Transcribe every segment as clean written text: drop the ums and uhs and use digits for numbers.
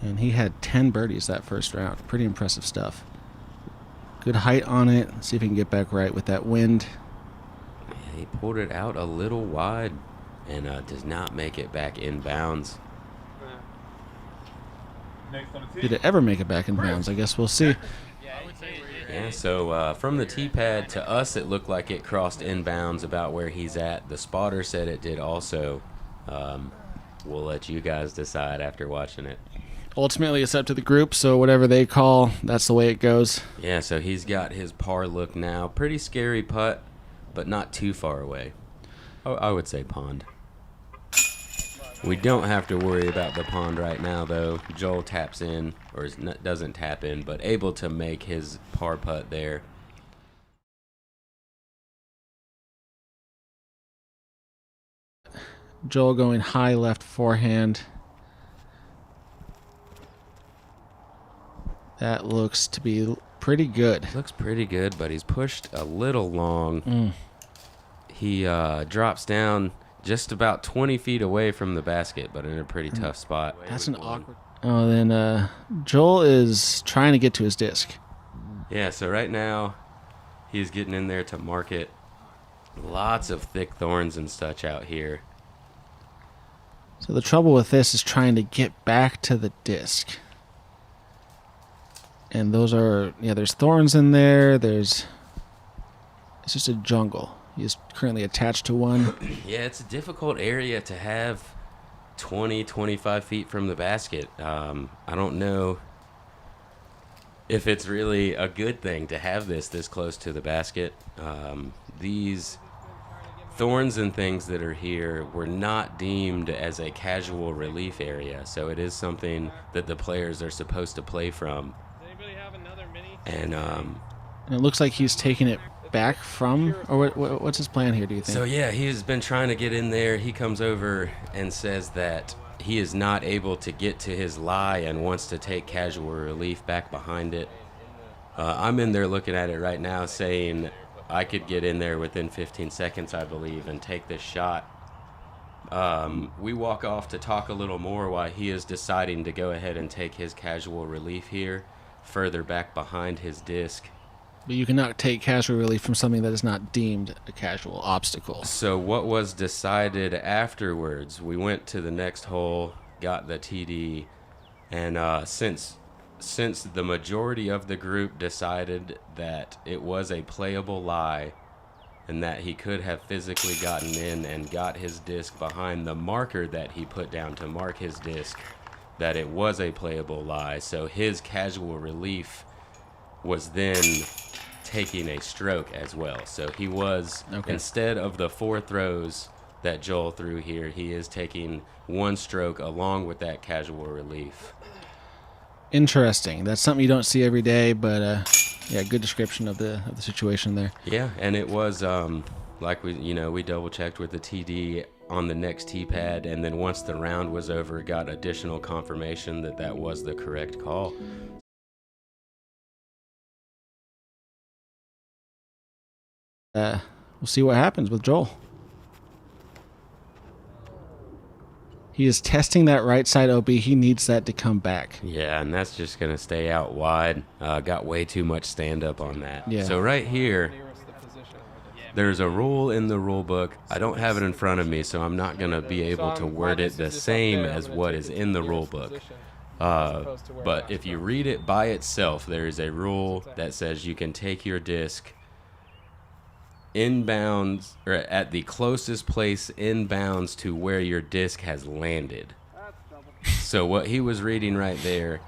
And he had 10 birdies that first round. Pretty impressive stuff. Good height on it. Let's see if he can get back right with that wind. Yeah, he pulled it out a little wide and does not make it back inbounds. Did it ever make it back in bounds? I guess we'll see. Yeah, so from the tee pad to us, it looked like it crossed inbounds about where he's at. The spotter said it did also. We'll let you guys decide after watching it. Ultimately, it's up to the group, so whatever they call, that's the way it goes. Yeah, so he's got his par look now. Pretty scary putt, but not too far away. Oh, I would say pond. We don't have to worry about the pond right now, though. Joel taps in, or doesn't tap in, but able to make his par putt there. Joel going high left forehand. That looks to be pretty good. Looks pretty good, but he's pushed a little long. He drops down just about 20 feet away from the basket, but in a pretty tough spot. That's an awkward... Oh, then Joel is trying to get to his disc. Yeah, so right now he's getting in there to mark it. Lots of thick thorns and such out here. So the trouble with this is trying to get back to the disc. And those are... Yeah, there's thorns in there. It's just a jungle. He's currently attached to one. Yeah, it's a difficult area to have 20, 25 feet from the basket. I don't know if it's really a good thing to have this close to the basket. These thorns and things that are here were not deemed as a casual relief area, so it is something that the players are supposed to play from. Does anybody have another mini? And it looks like he's taking it back from, or what's his plan here, do you think? So yeah, he has been trying to get in there. He comes over and says that he is not able to get to his lie and wants to take casual relief back behind it. I'm in there looking at it right now saying I could get in there within 15 seconds, I believe, and take this shot. We walk off to talk a little more while he is deciding to go ahead and take his casual relief here, further back behind his disc. But you cannot take casual relief from something that is not deemed a casual obstacle. So what was decided afterwards, we went to the next hole, got the TD, and since the majority of the group decided that it was a playable lie and that he could have physically gotten in and got his disc behind the marker that he put down to mark his disc, that it was a playable lie. So his casual relief was then taking a stroke as well. So he was, instead of the 4 throws that Joel threw here, he is taking 1 stroke along with that casual relief. Interesting. That's something you don't see every day, but yeah, good description of the situation there. Yeah, and it was like we double checked with the TD on the next tee pad, and then once the round was over, got additional confirmation that was the correct call. We'll see what happens with Joel. He is testing that right side OB. He needs that to come back. Yeah, and that's just going to stay out wide. Got way too much stand-up on that. Yeah. So right here, there's a rule in the rule book. I don't have it in front of me, so I'm not going to be able to word it the same as what is in the rule book. But if you read it by itself, there is a rule that says you can take your disc inbounds, or at the closest place inbounds to where your disc has landed. So what he was reading right there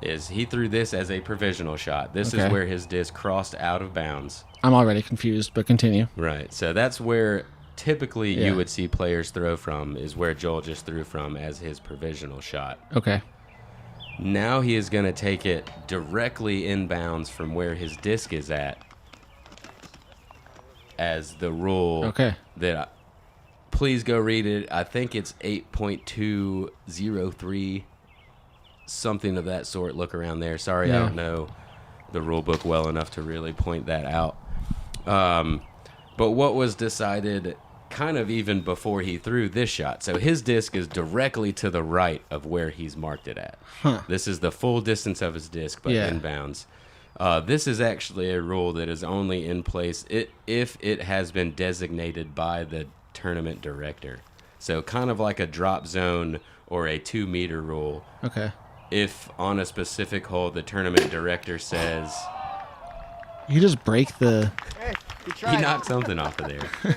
is he threw this as a provisional shot. This is where his disc crossed out of bounds. I'm already confused, but continue. Right. So that's where typically you would see players throw from, is where Joel just threw from as his provisional shot. Okay. Now he is going to take it directly inbounds from where his disc is at, as the rule that please go read it. I think it's 8.203, something of that sort. Look around there. Sorry, I don't know the rule book well enough to really point that out. But what was decided kind of even before he threw this shot. So his disc is directly to the right of where he's marked it at. This is the full distance of his disc, but inbounds. This is actually a rule that is only in place if it has been designated by the tournament director. So kind of like a drop zone or a 2-meter rule. Okay. If on a specific hole the tournament director says... You just break the... He knocked something off of there.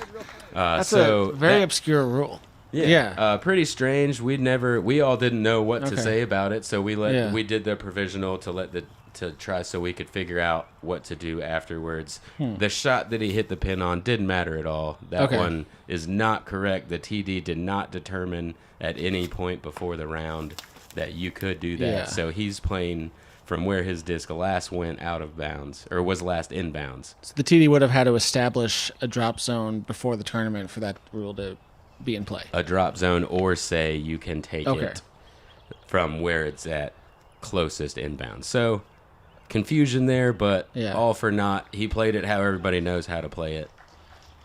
That's a very obscure rule. Yeah. Pretty strange. We all didn't know what to say about it, so we did the provisional to try so we could figure out what to do afterwards. The shot that he hit the pin on didn't matter at all. That one is not correct. The TD did not determine at any point before the round that you could do that. Yeah. So he's playing from where his disc last went out of bounds, or was last inbounds. So the TD would have had to establish a drop zone before the tournament for that rule to be in play. A drop zone, or say you can take it from where it's at closest inbounds. So confusion there, but all for naught. He played it how everybody knows how to play it.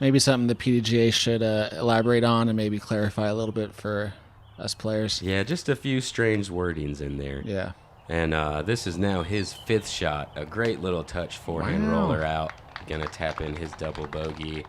Maybe something the PDGA should elaborate on and maybe clarify a little bit for us players. Yeah, just a few strange wordings in there. Yeah. And this is now his 5th shot. A great little touch forehand roller out. Gonna tap in his double bogey.